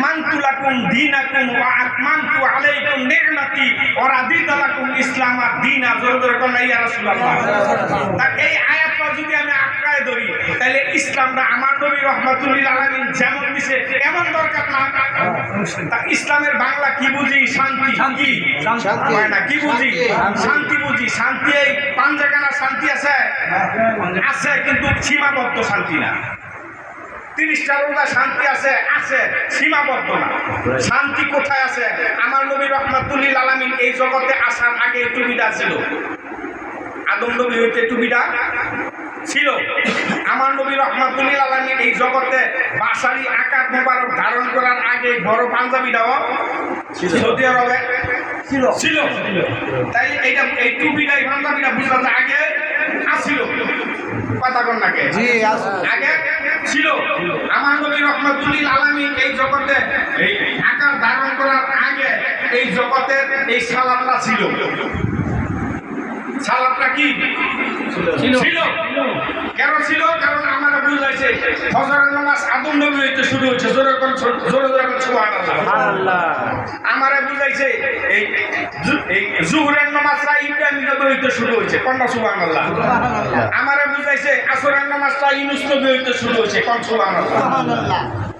আকমালতু লাকুম দীনাকুম ওয়া আকমালতু আলাইকুম নি'মাতি ওয়া রাদিতু লাকুম ইসলামা দীনা। জোরে জোরে কোন ইয়া রাসূলুল্লাহ। তা এই আয়াতটা যদি আমি আঁকড়ায় ধরি তাহলে ইসলামটা আমার নবী রাহমাতুল লিল আলামিন যেমন দিছে এমন দরকার না। তা ইসলামের বাংলা কি বুঝি? শান্তি। কি শান্তি? হয় না, কি বুঝি? শান্তি বুঝি। শান্তি এই পাঞ্জাগানা শান্তি আছে আছে, কিন্তু সীমাবদ্ধ শান্তি না। 30টা রোজা শান্তি আছে আছে, সীমাবদ্ধ না। শান্তি কোথায় আছে? আমার নবী রাহমাতুল লিল আলামিন এই জগতে আসার আগে একটু বিদা ছিল। আদম নবী হইতে একটু বিদা ছিল। আমার নবী রাহমাতুল লিল আলামিন এই জগতে বাশারি আকার মোবারক ধারণ করার আগে বড় পাঞ্জাবিটাও সৌদি আরবে ছিল। তাই এইটা এই টুপিটা এই পাঞ্জাবিটা বুঝলাম আগে আসছিল। কথা কন নাকি? আগে ছিল। আমার নবী রাহমাতুল লিল আলামিন এই জগতে এই আকার ধারণ করার আগে এই জগতের এই সালাতটা ছিল। সালাতটা কি ছিল? কেন ছিল? কারণ আমার বুঝাইছে ফজরের নামাজ আদম নবী হইতে শুরু হয়েছে। জোরে জোরে সুবহানাল্লাহ। আমারে বুঝাইছে এই জুহরের নামাজটা ইব্রাহিম নবী হইতে শুরু হয়েছে। কন্যা সুবহানাল্লাহ। আমারে বুঝাইছে আসরের নামাজটা ইউনূস নবী হইতে শুরু হয়েছে। কন্যা সুবহানাল্লাহ।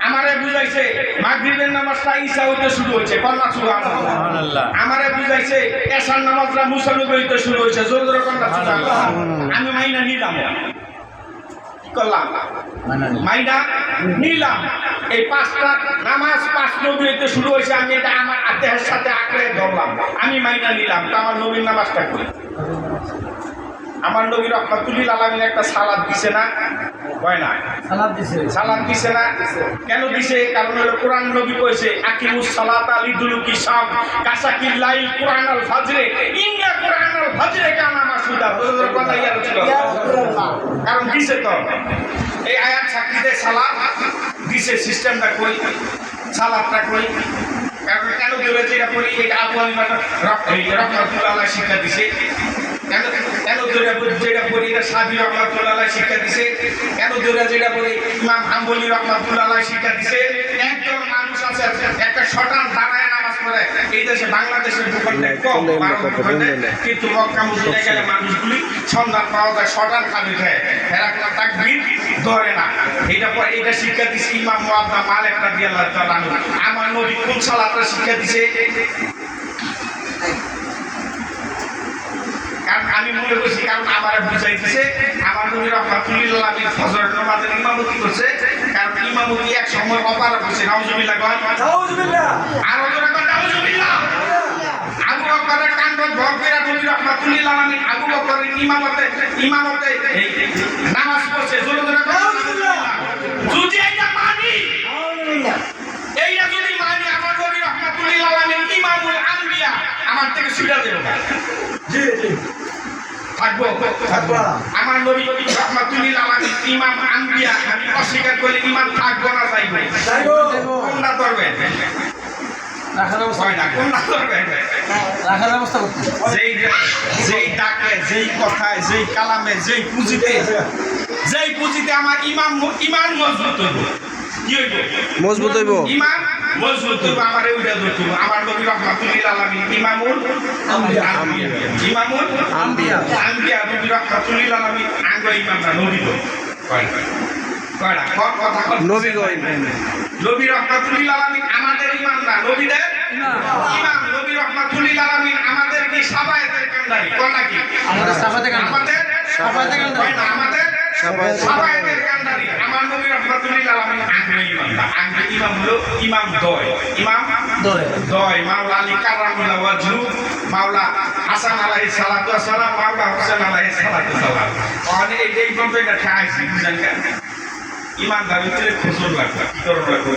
আমারে বুঝাইছে মাগরিবের নামাজটা ঈসা হইতে শুরু হয়েছে। কন্যা সুবহানাল্লাহ। আমারে বুঝাইছে এশার নামাজটা মুসা নবী হইতে শুরু হয়েছে। জোরে জোরে কন্যা সুবহানাল্লাহ। আমি মাইনা নিলাম, করলাম মাইনা নিলাম। এই 5টা নামাজ 5 নবী হইতে শুরু হয়েছে। আমি এটা আমার দেহের সাথে আঁকড়ে ধরলাম, আমি মাইনা নিলাম। তো আমার নবীর নামাজটা করি। আমার নবী রাহমাতুল লিল আলামিন একটা সালাত দিছে না? হয় না? সালাত দিছে না? কেন দিছে? কারণ হলো কোরআন নবী কইছে আকিমুস সালাতা লিদুলুকি শাম কাসাকিল লাইল কুরআনাল ফাজরে ইন্না কুরআনাল ফাজরে কানা মাসুদা। কথা ইয়া রাসূলুল্লাহ। কারণ দিছে তো এই আয়াত সাক্ষীতে সালাত দিছে। সিস্টেমটা কই? সালাতটা কই? কারণ কেন ধরে যেটা করি এটা আবু হানিফা রাহমাতুল্লাহ শিক্ষা দিছে। কেন যেটা বলি এটা সাবি রহমাতুল্লাহ শিক্ষা দিছে। কেন যেটা বলি ইমাম হাম্বলি রহমাতুল্লাহ শিক্ষা দিছে। একজন মানুষ আছে একটা শটান দাঁড়ায় নামাজ পড়ে এই দেশে বাংলাদেশের ভূখণ্ডে কম, কিন্তু মক্কা মদিনায় গেলে মানুষগুলি সন্ধান পাওয়া যায় শটান খাবি খায়, হেরাকলা তাকবীর ধরে না। এটা শিক্ষা দিছে ইমাম মুয়াত্তা মালিক রাদিয়াল্লাহু তাআলা। আমার নবী কোন সালাতটা শিক্ষা দিছে? আমি মনে করছি কারণ আমার বুঝাইতেছে আমার নবী রাহমাতুল লিল আলামিন ফজরের নামাজের ইমামতি করছে। কারণ ইমামতি এক সময় অপারগ হচ্ছে। নাউজুবিল্লাহ। নাউজুবিল্লাহ। আরো জোরে কর নাউজুবিল্লাহ। আবু বকরের কাণ্ড ভরপুরা নবী রাহমাতুল লিল আলামিন আবু বকরের ইমামতে নামাজ পড়ছে। জোরে জোরে কর নাউজুবিল্লাহ। যদি এটা মানি, এইটা যদি মানি আমার নবী রাহমাতুল লিল আলামিন ইমামুল আনবিয়া আমার থেকে ছুটা দেব। জি জি থাকবো। আমার নবী রাহমাতুল লিল আলামিন ইমাম আনবিয়া। আমি অস্বীকার করলে ইমাম থাকবো না যাইবো? কোনটা করবেন? যেই ডাকে, যেই কথায়, যেই কালামে, যেই পুঁজিতে আমার ইমান মজবুত হইব। কি হইব? মজবুত হইব। ইমান মজবুত হইব। আমার ওইটা ধরতে হবে। আমার নবী রাহমাতুল লিল আলামিন ইমামুল আম্বিয়া। ইমামুল আম্বিয়া। নবী রাহমাতুল লিল আলামিন আঙ্গ ইমাম না, নবী তো কয়টা কথা নবী গো। নবী রাহমাতুল লিল আলামিন আমাদের ইমাম না, নবীদের ইমাম। নবী রাহমাতুল লিল আলামিন আমাদের কি সাফায়েতের কান্ডারি? কোন নাকি? আমাদের সাফায়েতের কান্ডারি। আমার নবী রাহমাতুল লিল আলামিন আঙ্গ ইমাম হলো ইমাম দয়। ইমাম দয় মাওলা আলী কারামুল্লাহ ওয়াজহু, মাওলা হাসান আলাইহিস সালাতু ওয়াস সালাম, মাওলা হোসেন আলাইহিস সালাতু ওয়াস সালাম। এই পর্যন্ত এটা খাইছি বুঝেন। ইমানদার ভিতরে খুশুর লাগবে, কি করব লাগবে।